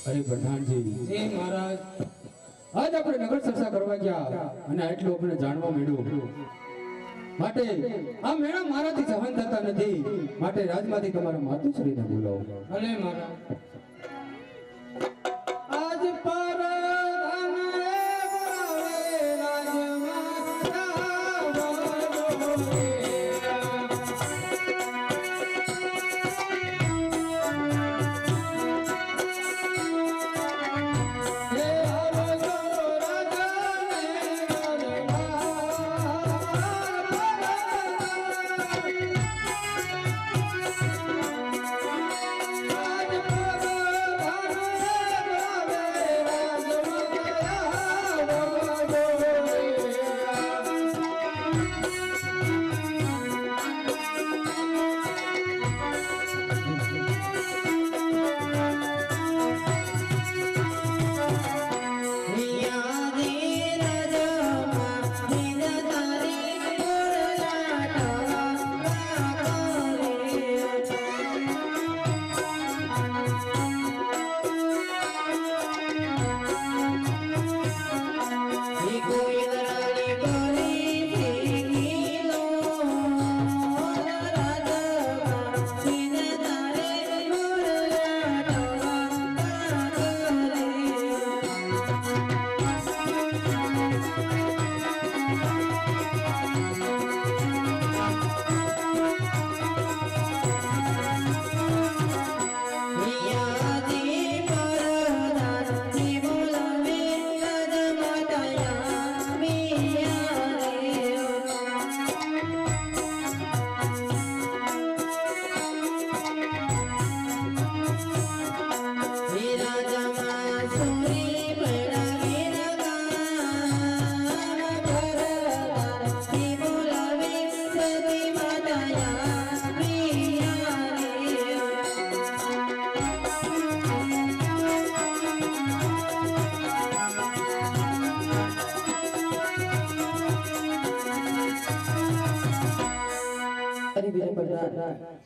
અરે પ્રધાનજી જી મહારાજ આજ આપણે નગર ચર્ચા કરવા ગયા અને આટલું આપણે જાણવા મળ્યું માટે આ મેળા મારાથી સહન થતા નથી માટે રાજમાંથી તમારા માતુશ્રીને બોલાવો ભલે મહારાજ આજ પર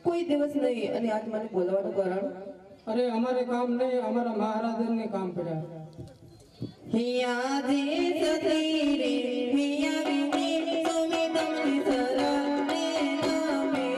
કોઈ દિવસ નહીં અને આજ મને બોલાવવાનું કારણ અરે અમારે કામ નહીં અમારા મહારાજને કામ પડ્યા હિયા જે સતી રે હિયા વિને તમે તમને સરાને નામે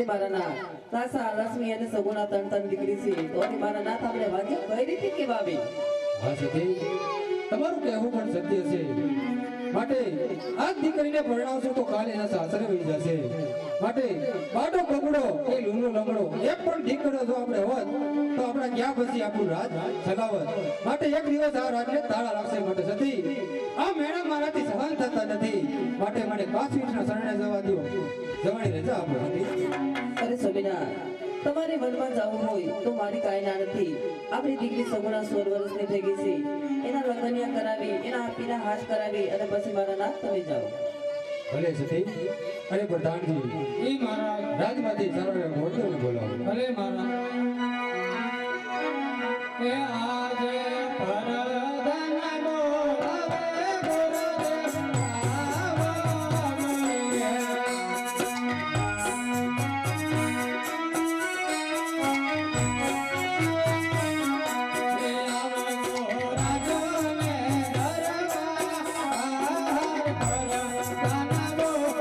અને મારા નાથ સાસા લક્ષ્મી અને સગુણા ત્રણ દીકરી છે તો અને મારા નાથ આપણે વાજ્ય કઈ રીતે કેવાવે? હા સતી, તમારું કહેવું પણ સત્ય છે. માટે આ દીકરીને પરણાવશો તો કાલે એના સાસરે વહી જશે. માટે બાટો બગડો કે લૂલો લંગડો એક પણ દીકરો જો આપણે હોત તો આપણે ક્યાં પછી આપણું રાજ ચલાવત. માટે એક દિવસ આ રાજને તાળા લાગશે. માટે સતી, આ મેળા મારાથી સહન થતા નથી. માટે મને કાશ્મીરના શરણે જવા દો. જવાની રજા આપો સતી. અરે સ્વામિનાથ, તમારે વનમાં જવું હોય તો મારી કાંઈ ના નથી. આપણી દીકરી સગુણા 16 વર્ષની થઈ ગઈ છે. એના લગ્નિયા કરાવી, એના આપીના હાથ કરાવી અને પછી મારા નાથ તમે જાઓ. ભલે સતી. અરે પ્રધાનજી, ઈ મહારાજ, રાજમાંથી સર્વે મોઢેને બોલાવો. ભલે મહારાજ. એ આજે પરધન બોલાવે ગુરુદેવ આવણીએ. એ આવો રાજોને દરબાર પરધન બોલાવે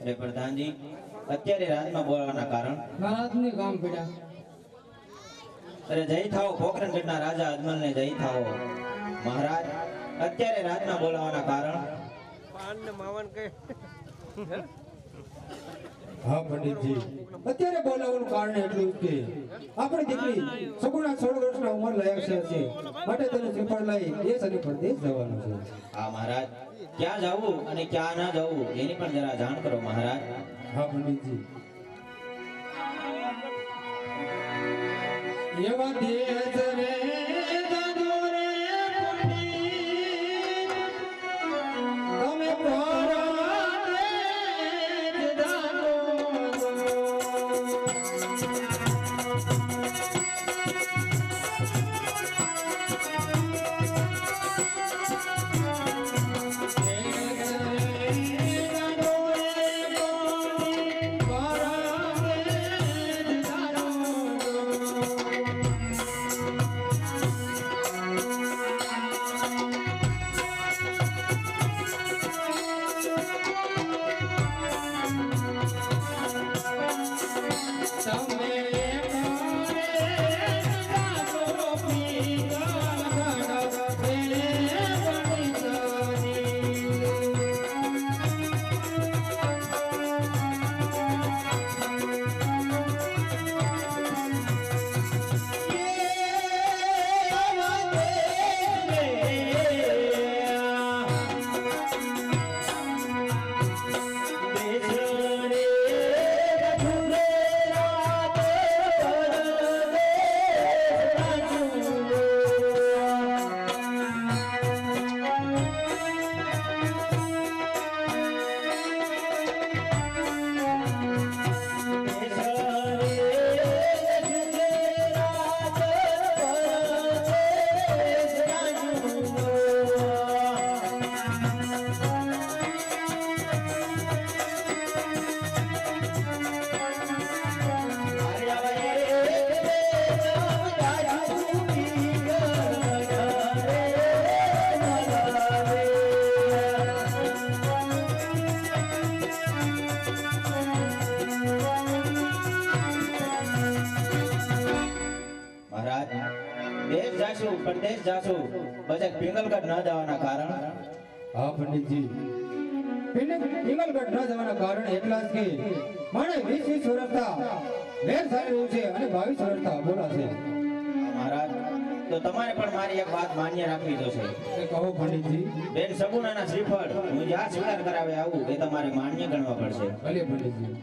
અરે પ્રધાનજી, અત્યારે રાજમાં બોલાવાના કારણ? મહારાજને કામ પડ્યા. અરે જય થાઓ પોખરણગઢના રાજા અજમલને જય થાઓ. મહારાજ, અત્યારે રાજમાં બોલાવાના કારણ? હા પંડિતજી, અત્યારે બોલાવવાનું કારણ એટલું જ કે આપણી દીકરી સગુણા 16 વર્ષના ઉંમર લાયક છે. માટે તેને શ્રીફળ લઈ દેશ અને પરદેશ જવાનું છે. હા મહારાજ, ક્યાં જવું અને ક્યાં ના જવું એની પણ જરા જાણ કરો મહારાજ. હા પંડિતજી, એવા દેશ રે જાજો રે પંડિત, તમે પરદેશ જાજો. દેશ જાશું પરદેશ જાશું પછી પિંગલગઢ ન જવાના કારણ? હા પંડિતજી, પિંગલગઢ ન જવાના કારણ એટલા જ કે મને 20 વર્ષતા વેર ચાલી રહ્યું છે અને 22 વર્ષતા બોલા છે. મહારાજ તો તમારે પણ મારી એક વાત માન્ય રાખવી જોશે. એ કહો પંડિતજી. બેન સગુણાના શ્રીફળ હું જ્યાં સ્વીકાર કરાવે આવું એ તમારે માન્ય ગણવા પડશે. ભલે પંડિતજી.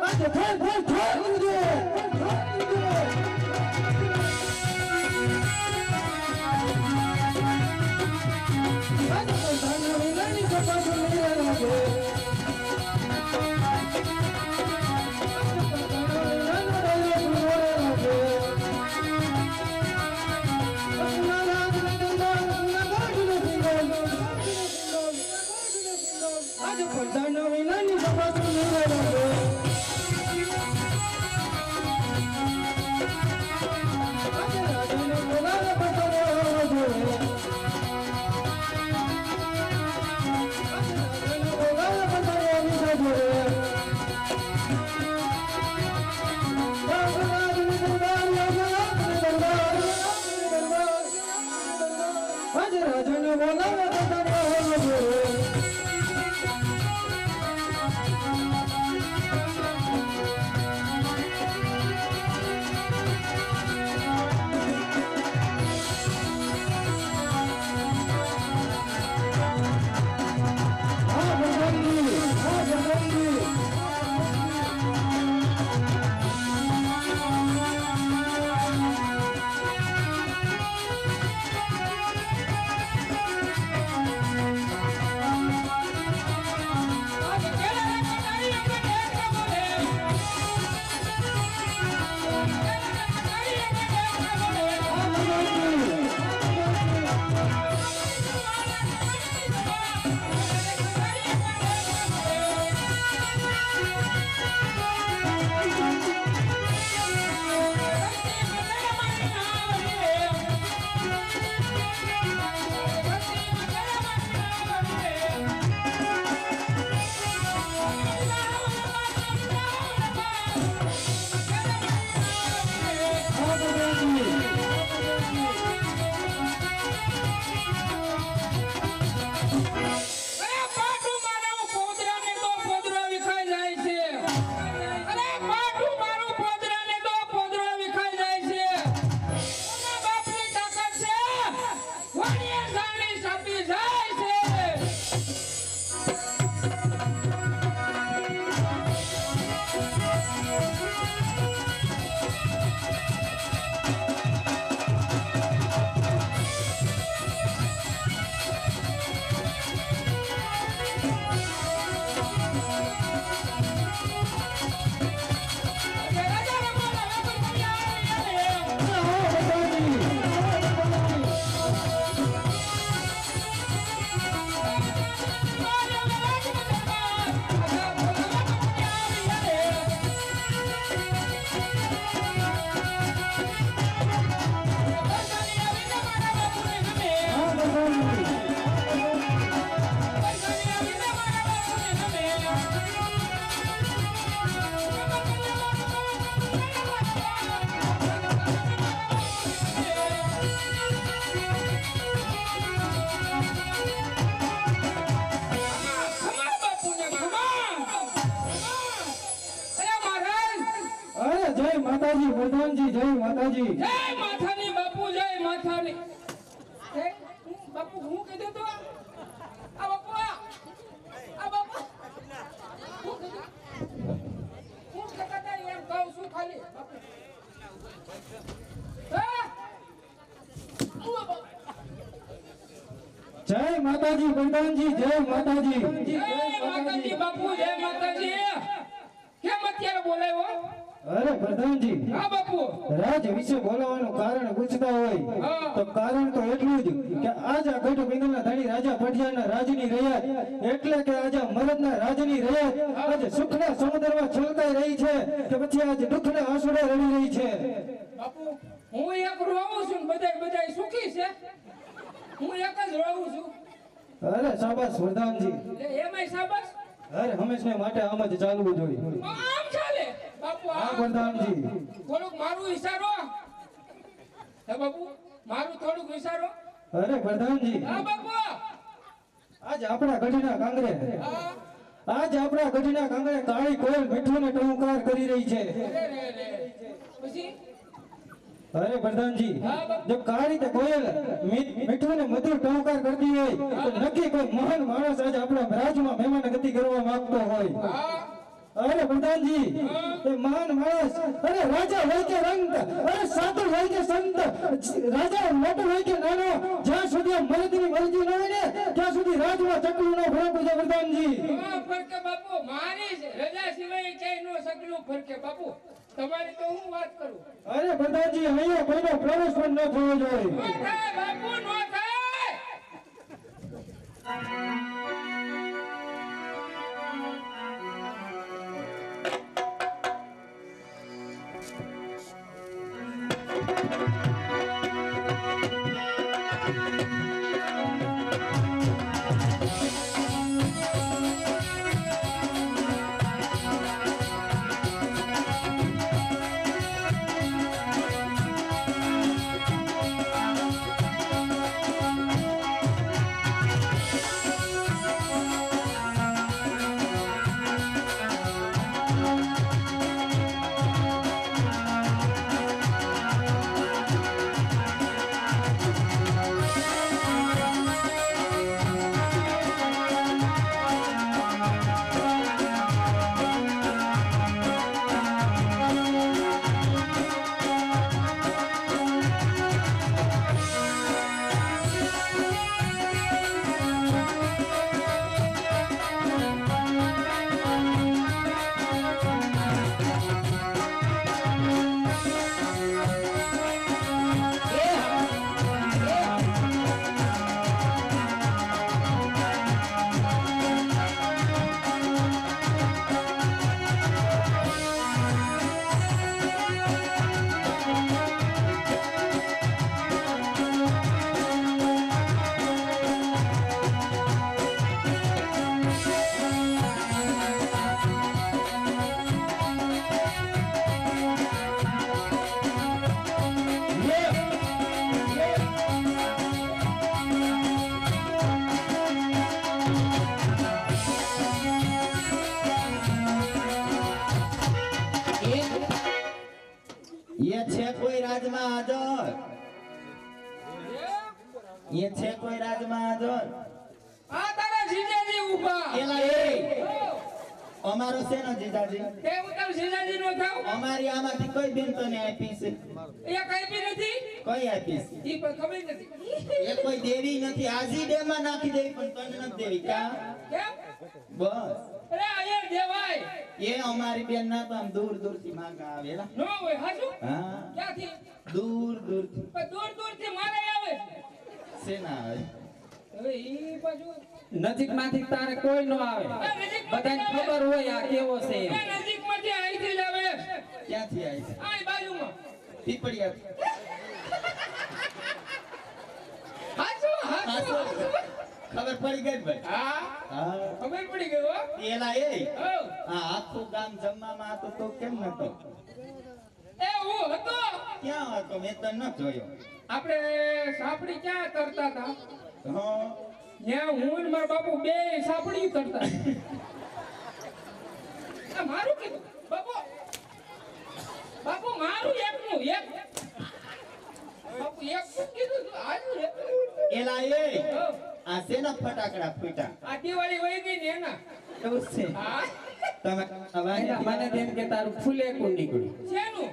આજે જય માતાજી પ્રધાનજી, જય માતાજી. જય માથાની બાપુ, જય માથાની. બાપુ હું કીધું તો આ બાપુ આ બાપુ હું કહેતા હતા એમ કહું છું ખાલી બાપુ. જય માતાજી પ્રધાનજી, જય માતાજી. જય માતાજી બાપુ, જય માતાજી. કેમ અત્યારે બોલાવ્યો? અરે પ્રધાનજી, હા બાપુ. રાજ વિશે બોલાવવાનું કારણ પૂછતા હોય તો કારણ તો એટલું જ કે આજ આ ગઢ પિંગલના ધણી રાજા પઢિયારના રાજની રહ્યા, એટલે કે આજે મરદના રાજની રહ્યા, આજે સુખના સમુદ્રમાં છલકાઈ રહી છે કે પછી આજે દુઃખના આંસુડા રડી રહી છે. બાપુ હું એક રોવું છું ને બધાય સુખી છે. હું એક જ રોવું છું. અરે શાબાશ પ્રધાનજી. એમાંય સાબસ અરે હંમેશને માટે આમ જ ચાલવું જોઈએ. આમ ચાલે બાપુ. હા પ્રધાનજી. થોડુંક મારું વિચારો હે બાપુ, મારું થોડુંક વિચારો. અરે પ્રધાનજી, હા બાપુ. આજ આપણા ગઢના કાંગરે હા. આજ આપણા ગઢના કાંગરે કાળી કોયલ મીઠું ને ટહુકાર કરી રહી છે. પછી અરે પ્રધાનજી, જો કાળી તે કોયલ મીઠું ને મધુર ટહુકાર કરતી હોય તો નક્કી કોઈ મહાન માણસ આજ આપણા રાજમાં મહેમાન ગતિ કરવા માંગતો હોય. અરે પ્રધાનજી, એ મહાન માણસ, અરે રાજા હોય કે રંગ, અરે સાધુ હોય કે સંત, રાજા મોટો હોય કે નાનો, જ્યાં સુધી આ મરદની મરજી ન હોય ને ત્યાં સુધી રાજમાં ચકલું નો ફરક છે પ્રધાનજી. ફરકે બાપુ, મારી રજા સિવાય ક્યાંય નો સગલું ફરકે બાપુ. તમારી તો હું વાત કરું. અરે પ્રધાનજી, અહીંયા કોઈનો પ્રવેશ પણ ન થવો જોઈએ. નો થાય બાપુ, નો થાય. રાજમાં હાજર એ છે કોઈ રાજમાં હાજર આ તારા જીજાજી ઊભા એલા એ અમારો શેનો જીજાજી તે હું તારો જીજાજી નો થાવ અમારી આમાંથી કોઈ બેન તને આપી છે એ કઈ બી નથી કઈ આપી છે ઈ પણ ખબર નથી એ કોઈ દેવી નથી આજી ડેમાં નાખી દેવી પણ તને નથી દેવી કા કેમ બસ અરે આયર દેવાય એ અમારી બેન ના તો આમ દૂર દૂર થી માંગા આવેલા નો હોય હાજુ હા ક્યાંથી દૂર દૂર થી પણ દૂર દૂર થી મારે આવે શેના આવે હવે ઈ બાજુ નજીક માંથી તારે કોઈ નો આવે બધાને ખબર હોય આ કેવો છે એમ. એ નજીક માંથી અહીંથી જ આવે ક્યાંથી આવી છે આ બાજુમાં પીપળિયા હાચું હાચું ખબર પડી ગઈ ભાઈ હા હા ખબર પડી ગઈ હો એલા એ હો આ આખું ગામ જમવામાં હતો તો કેમ નતો એ હું હતો ક્યાં હતો મેં તો ન જોયો આપણે સાપડી ક્યાં તરતા હતા હા ત્યાં હું ને મારા બાપુ બે સાપડી તરતા આ મારું કીધું બાપુ બાપુ મારું એકનું એક બાપુ એકનું કીધું તું આજનું એકનું. એલા એ હો, આ શેના ફટાકડા ફૂટ્યા આ દિવાળી વહી ગઈ ને એના એવું છે હા તમે એના મને તેમ કે તારું ફૂલેકું નીકળ્યું શેનું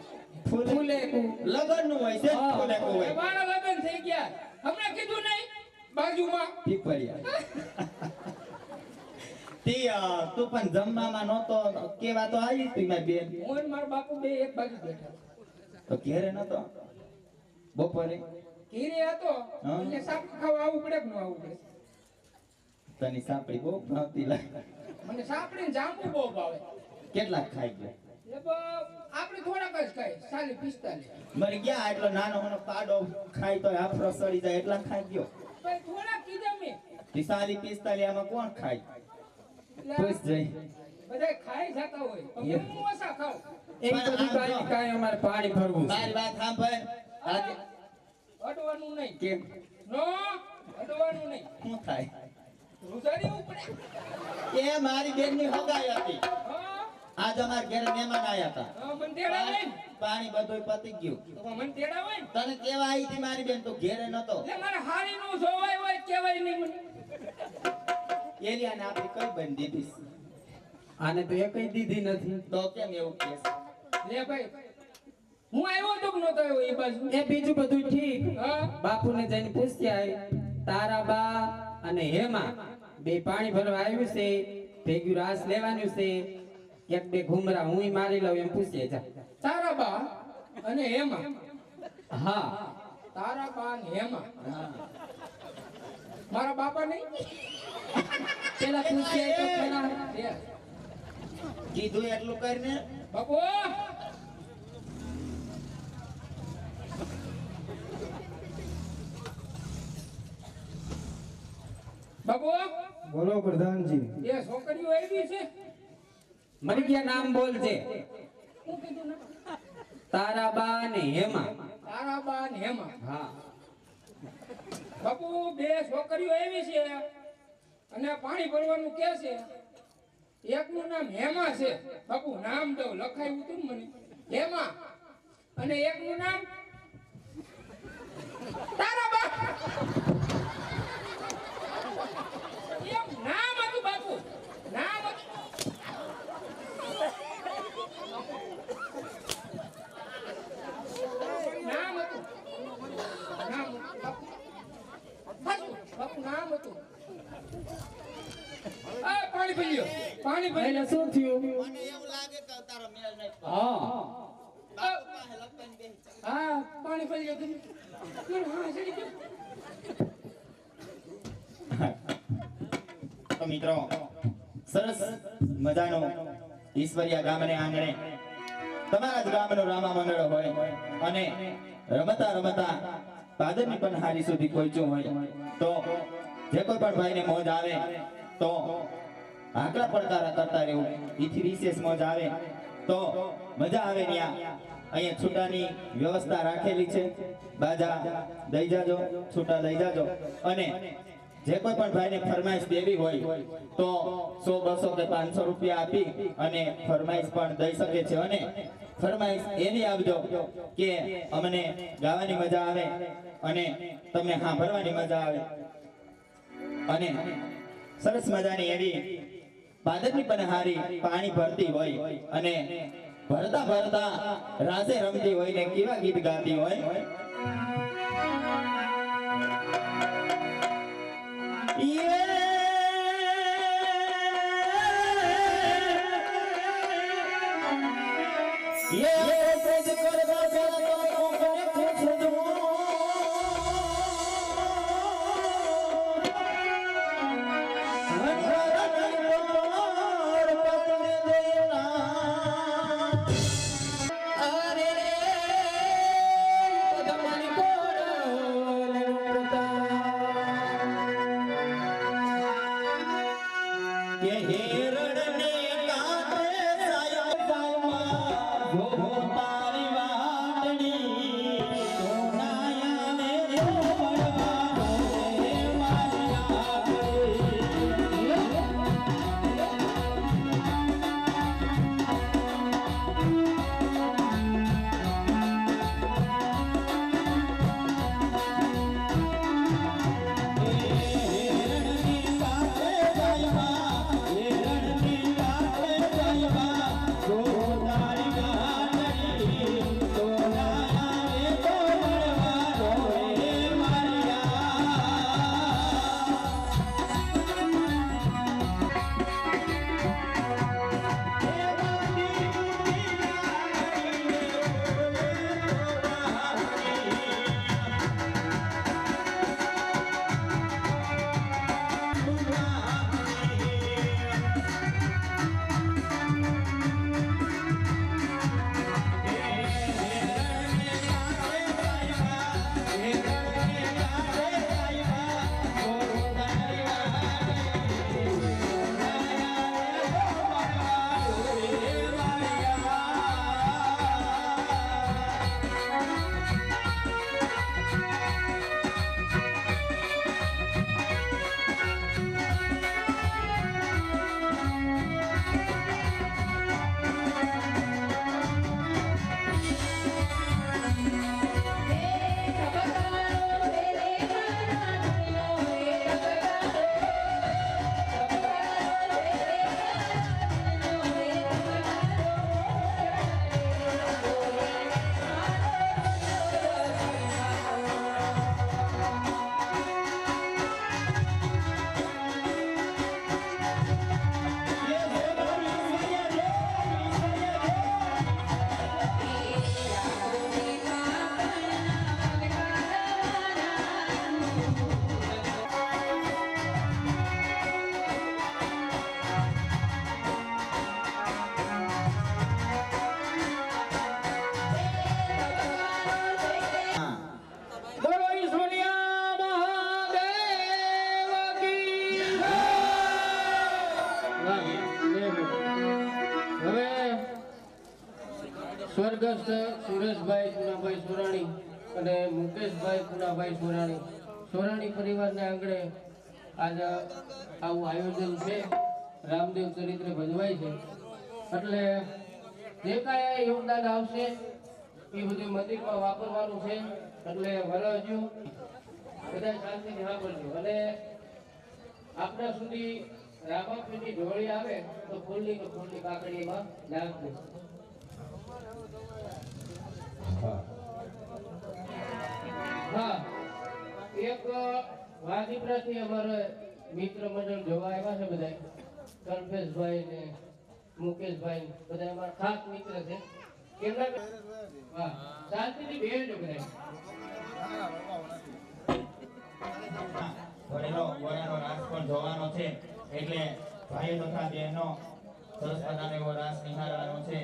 ફૂલેકું લગન નું હોય છે હા. ફૂલે એ હોય મારા લગ્ન થઈ ગયા હમણાં કીધું નહીં બાજુમાં પીપળિયા તું પણ જમવામાં નહોતો કેવા તો આવી તું મારી બેન હું ને મારા બાપુ બે એક બાજુ બેઠા તો ઘેરે નતો બપોરે ઘીરે હતો હા. એટલે સાપડી ખાવા આવવું પડે કે ન આવવું પડે તની સાપડી બહુ ભાવતી લાગે મને સાપડી ને જાંબુ બહુ ભાવે કેટલાક ખાઈ ગયો આપણે થોડાક જ ખાઈ 45 મરી ગયા એટલો નાનો નાનો પાડો ખાય તો આફરો સડી જાય એટલા ખાઈ ગયો પણ થોડાક કીધા મેં 45 આમાં કોણ ખાય પૂછ જઈ બધા ખાઈ જતા હોય પણ હું ઓછા ખાઉં એક બધું કાંઈ કાંઈ અમારે પાણી ભરવું છે. મારી વાત સાંભળ આજે અડવાનું નહીં કેમ નો અડવાનું નહીં શું થાય રૂસારી ઉપડે એ મારી બેનની હગાઈ હતી હા આજ અમાર ઘરે મહેમાન આયા હતા હા, મને તેડાવે ને પાણી બધું પતી ગયું તો મને તેડાવે ને તને કેવા આવી હતી મારી બેન તું ઘેરે નતો એટલે મારે હારી નું જોવાય હોય કેવાય નહીં મને એલિયાને આપણી કઈ બંધ દીધી આને તો એકય દીધી નથી તો કેમ એવું કેસ લે ભાઈ હું આવ્યો તો કે નતો આવ્યો એ બાજુ એ બીજું બધું ઠીક હા બાપુને જઈને પૂછ્યા તારા બા અને હેમા બે પાણી ભરવા આવ્યું છે ભેગું રાસ લેવાનું છે એક બે ઘુમરા હુંય મારી લઉં એમ પૂછીએ જા તારા બા અને હેમા હા તારા બા અને હેમા મારા બાપા નહીં પેલા પૂછ્યા તો ખરા. લે, કીધું એટલું કરીને બાપુ બાપુ બોલો પ્રધાનજી એ છોકરીઓ આવી છે મરી ગયા નામ બોલજે હું કીધું ને તારા બા અને હેમા તારા બા અને હેમા હા બાપુ બે છોકરીઓ આવી છે અને પાણી ભરવાનું કે છે એકનું નામ હેમા છે બાપુ નામ દઉં લખાયું હતું ને મને હેમા અને એકનું નામ તારા બા એમ નામ હતું બાપુ નામ હતું નામ હતું નામ બાપુ હાચું, બાપુ નામ હતું આ પાણી પી લ્યો પાણી પી એટલે શું થયું મને એવું લાગે કે તારો મેળ નહીં પડે. હા બાપુ પાસે લપટાઈને બેસી જા. હા પાણી પી લ્યો તમે હા ચડી ગયો તો મિત્રો સરસ મજાનો ઈશ્વરિયા ગામને આંગણે તમારા જ ગામનો રામા મંડળ હોય અને રમતા રમતા ભાદરની પણ હારી સુધી પહોંચ્યું હોય તો જે કોઈ પણ ભાઈને મોજ આવે તો આકડા પડકારા કરતા રહેવું એથી વિશેષ મોજ આવે તો મજા આવે ત્યાં અહીંયા છૂટાની વ્યવસ્થા રાખેલી છે બાજા દઈ જાજો છૂટા દઈ જાજો અને જે કોઈ પણ ભાઈને ફરમાઈશ દેવી હોય તો 100 200 કે 500 રૂપિયા આપી અને ફરમાઈશ પણ દઈ શકે છે અને ફરમાઈશ એવી આપજો કે અમને ગાવાની મજા આવે અને તમને સાંભળવાની મજા આવે અને સરસ મજાની એવી પાદરની પનહારી પાણી ભરતી હોય અને ભરતા ભરતા રાસે રમતી હોય ને કેવા ગીત ગાતી હોય સ્વર્ગસ્થ સુરેશભાઈ પુનાભાઈ સોરાણી અને મુકેશભાઈ પુનાભાઈ સોરાણી પરિવારને આંગણે આજે આવું આયોજન છે રામદેવ ચરિત્ર ભજવાય છે એટલે જે કાંઈ યોગદાન આવશે એ બધું મંદિરમાં વાપરવાનું છે એટલે વરજ્યું બધા શાંતિથી સાંભળજો અને આપણા સુધી રામાપીરની ઢોળી આવે તો ફૂલની કાકડીમાં નાખજો. હા, એક વાદીપરાથી અમારે મિત્ર મંડળ જોવા આવ્યા છે બધા કલ્પેશભાઈ ને મુકેશભાઈ બધા અમારા ખાસ મિત્ર છે. કેમના હા શાંતિથી બેસજો બધા. વડાનો રાસ પણ જોવાનો છે એટલે ભાઈઓ તથા બહેનો સરસ મજાનો એવો રાસ નિહાળવાનો છે.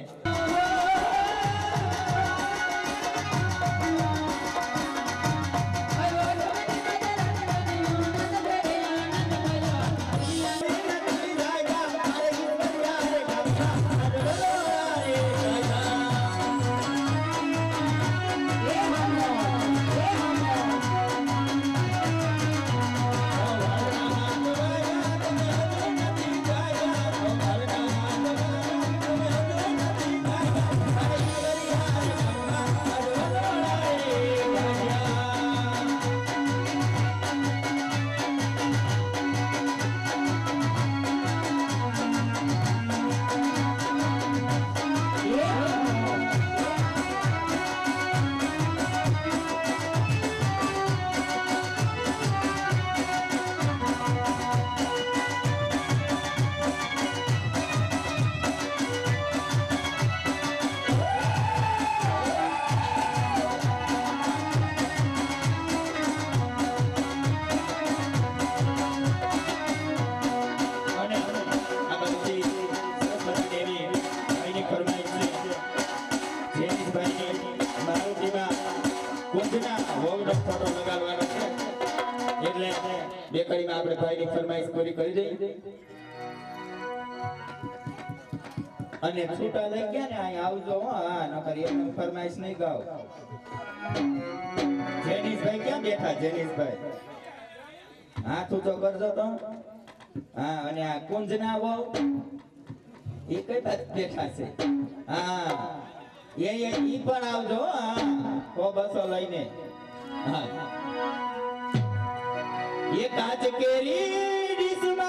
Yeah. આપણે ભાઈની ફરમાઈશ પૂરી કરી દઈએ અને છૂટા લઈ ગયા ને અહીં આવજો હો. હા નકર એમને ફરમાઈશ નહીં ગાવ. જેનિસભાઈ ક્યાં બેઠા? જેનિસભાઈ હાથ ઊંચો કરજો તો. હા અને આ કુંજના વહુ એ કઈ બાજુ બેઠા છે? હા ઈ પણ આવજો હો. હા કો બસો લઈને. હા ये कांच केरी डिसमा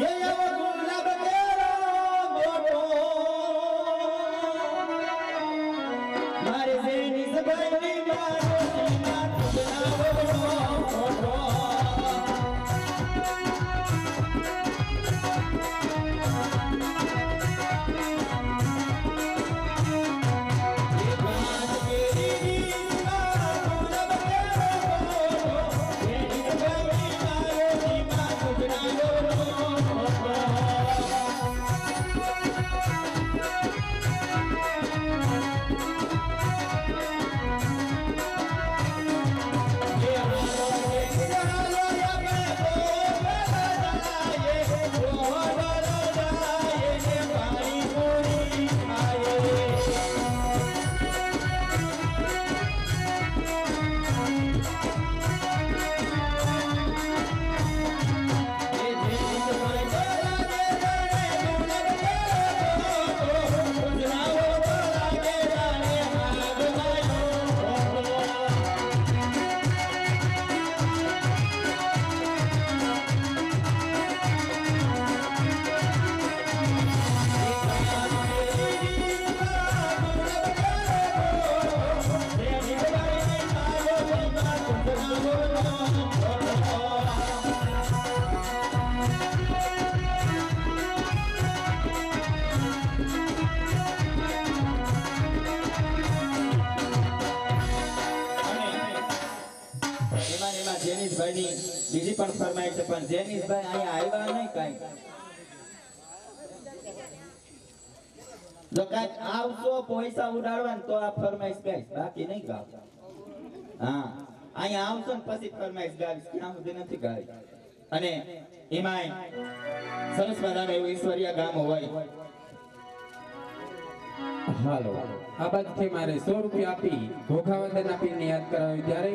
ये वो गुलाब केरो गोटो मारे जेनी सबाई ની મારો સીમા તુજના ગોટો જેનિસભાઈની બીજી પણ ફરમાઈશ છે પણ જેનિસભાઈ અહીંયા આવ્યા નહીં કાંઈ. જો કાંઈક આવશો પૈસા ઉડાડવા તો આ ફરમાઈશ ગાઈશ, બાકી નહીં ગાવ. હા અહીંયા આવશો ને પછી ફરમાઈશ ગાવીશ, ક્યાં સુધી નથી ગાવી. અને એમાંય સરસ મજાનું એવું ઈશ્વરીય ગામ હોય. હાલો આ બાજુથી મારે 100 રૂપિયા આપી ઘોઘાવંદના પીરને યાદ કરાવી ત્યારે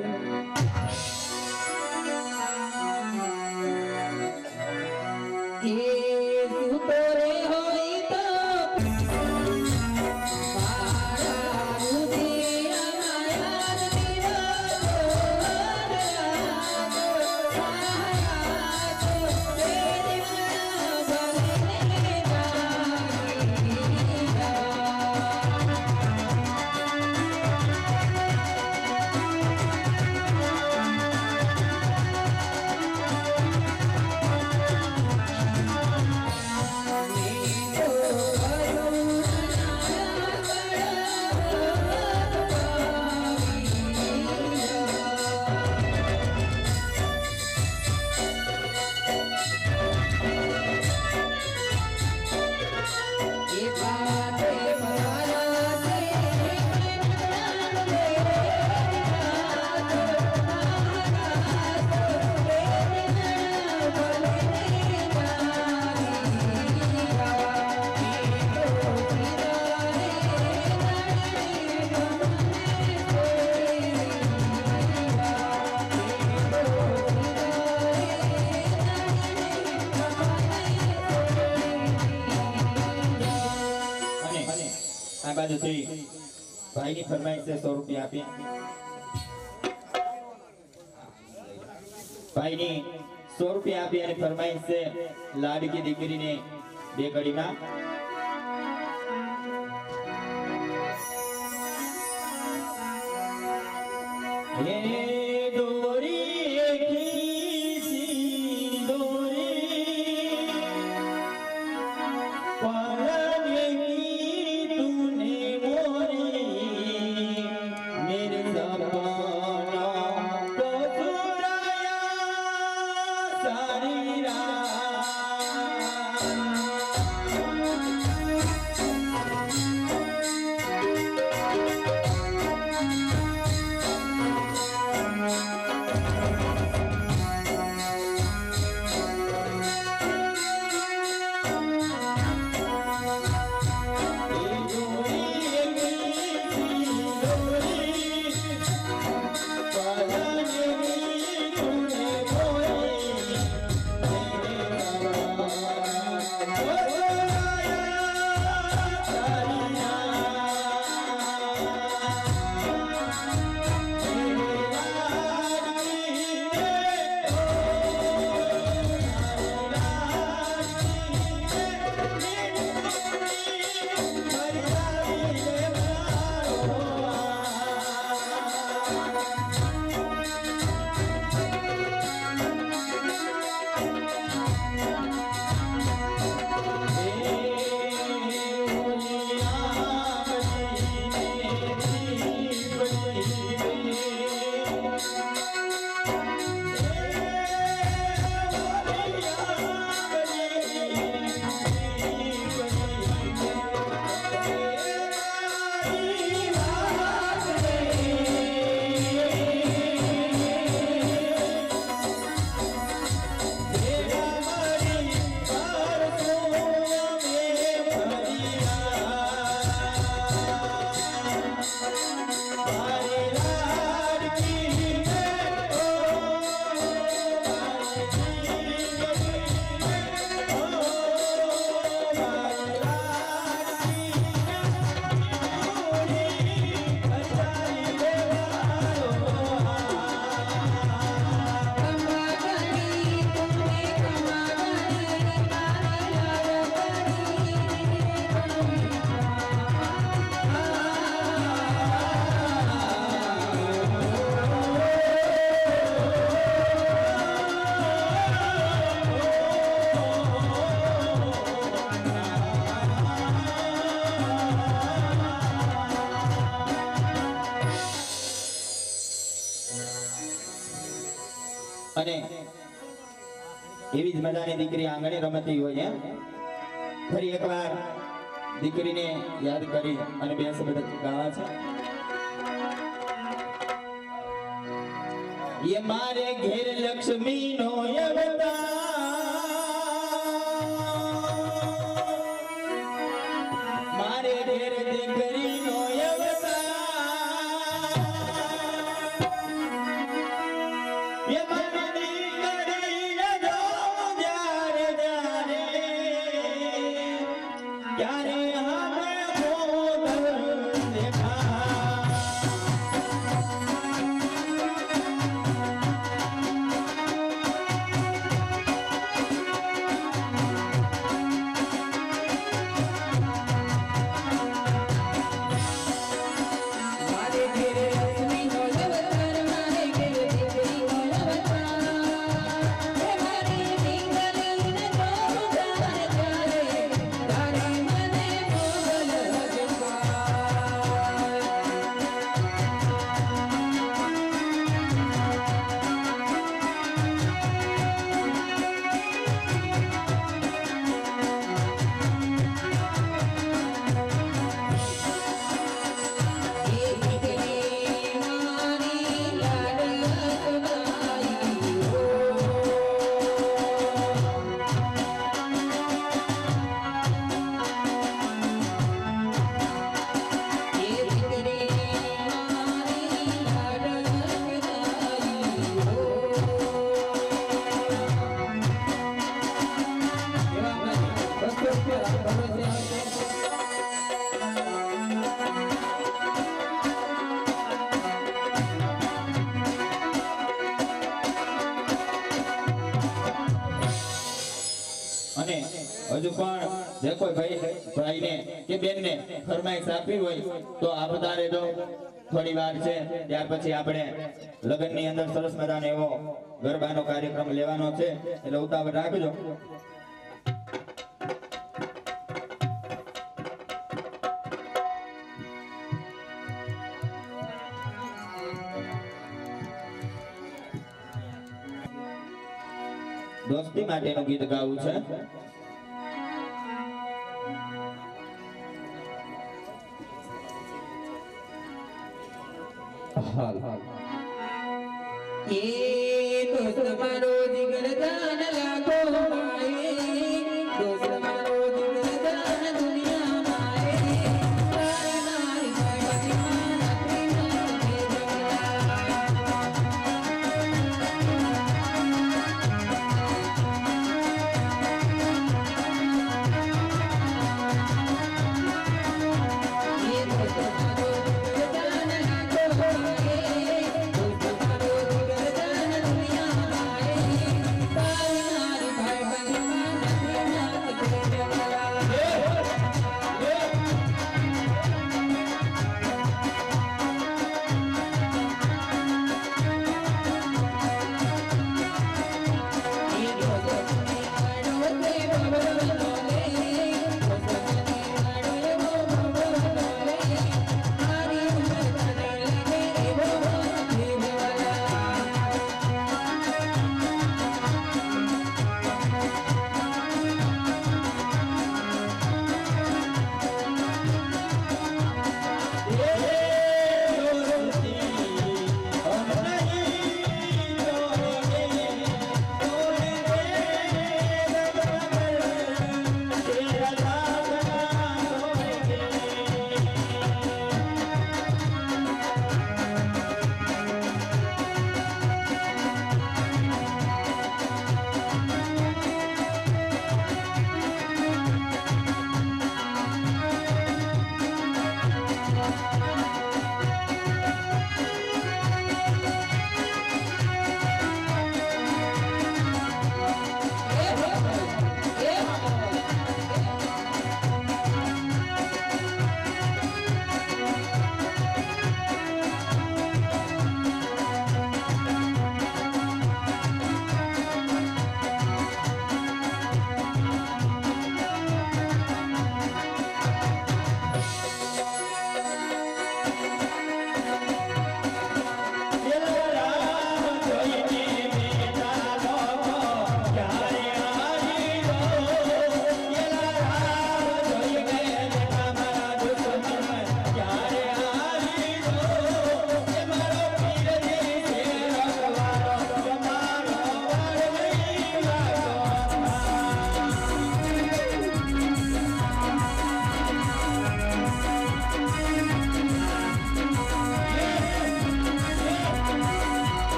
આ બાજુથી ભાઈની ફરમાઈશ છે 100 રૂપિયા આપી. ભાઈની 100 રૂપિયા આપી અને ફરમાઈશ છે લાડકી દીકરીને 2 ઘડીમાં. હે દોરી એકી દોરી પાલની તૂને મોરી મેરે સપના કસુરાયા સારી રાત અને એવી જ મજાની દીકરી આંગણે રમતી હોય એમ ફરી એકવાર દીકરીને યાદ કરી અને બે શબ્દ ગાવા છે. ये मारे घेर लक्ष्मी नो अवतार मारे घेर दीकरी नो अवतार ये मारे दीकरी न जो जारे जारे यारे हमें खोदर देखा અને હજુ પણ જે કોઈ ભાઈને કે બેનને ફરમાઈશ આપવી હોય તો આપતા રહેજો. થોડી વાર છે ત્યાર પછી આપણે લગ્નની અંદર સરસ મજાનો એવો ગરબાનો કાર્યક્રમ લેવાનો છે એટલે ઉતાવળ રાખજો. દોસ્તી માટેનું ગીત ગાવું છે. ये दोस्त मारो जिगर जान लागो माए दोस्त मारो जिगर जान दुनिया माए तारे नारी माई माना प्रेमा के ये दोस्त मारो जिगर जान लागो माए दोस्त मारो जिगर जान दुनिया माए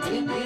Thank you.